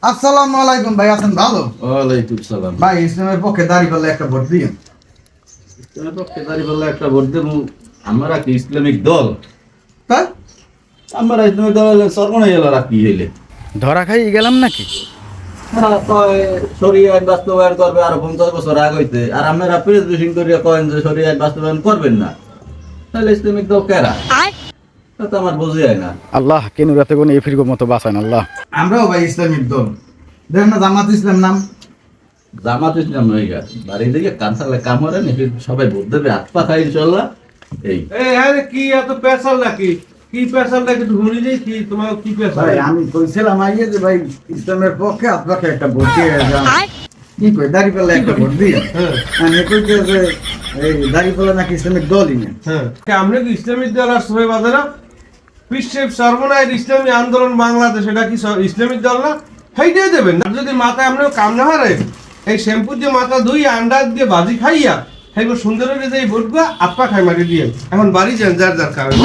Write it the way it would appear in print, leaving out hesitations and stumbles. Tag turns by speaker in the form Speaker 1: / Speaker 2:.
Speaker 1: আসসালামু আলাইকুম ভাই, আছেন ভালো?
Speaker 2: ওয়ালাইকুম সালাম।
Speaker 1: ভাই ইসলামের পক্ষে দাঁড়িপাল্লা একটা ভোট দিয়ে।
Speaker 2: ইসলামের পক্ষে দাঁড়িপাল্লা একটা ভোট দেবো। আমরা কি ইসলামিক দল?
Speaker 1: তাই
Speaker 2: আমরা ইসলামিক দল হলে সর্বনাই এলার কি হইলে
Speaker 3: ধরা খাই গেলাম নাকি?
Speaker 2: শরিয়া আইন বাস্তবায়ন করবে আরো 50 বছর আগ হইতে, আর আপনারা প্রেসিডেন্ট করিয়া কয়েন যে শরিয়া আইন বাস্তবায়ন করবেন না, তাহলে ইসলামিক দল কেরা? তা তো আমার বুঝে যায় না।
Speaker 3: আল্লাহ কেন রাতে কোন এফির মতো বাঁচান আল্লাহ।
Speaker 1: আমরাও ভাই ইসলামিক দল, দেখেন না জামাত ইসলাম নাম।
Speaker 2: জামাত ইসলাম হয়ে গেছে বাড়ি দিকে কানসালে কামড়ে নাকি সবাই ভোট দেবে, হাত পা খাই ইনশাল্লাহ। এই
Speaker 4: আরে কি এত পেশাল নাকি? কি পেশাল নাকি ধরে যাই কি তোমার কি পেশাল?
Speaker 1: ভাই আমি কইছিলাম আইয়ে যে ভাই ইসলামের পক্ষে আপনাকে একটা ভোট দিয়ে যান। কি কই দাঁড়িপাল্লা একটা ভোট দিয়ে।
Speaker 4: হ্যাঁ
Speaker 1: আমি কইতে যে এই দাঁড়িপাল্লা নাকি ইসলামিক দলই না।
Speaker 4: হ্যাঁ আমরা কি ইসলামিক দল আর সবাই বাদে না? বিশ্বের সর্বনায়ের ইসলামী আন্দোলন বাংলাদেশ, এটা কি ইসলামিক দল না? সেইটাই দেবেন না। যদি মাথায় আমরা কাম না হারে এই শ্যাম্পু দিয়ে মাথা ধুই আন্ডা দিয়ে ভাজি খাইয়া সেইগুলো সুন্দর হয়ে যে এই ভোটগুলো আপা খাই মারি দিয়ে এখন বাড়ি যান যার যার কারণে।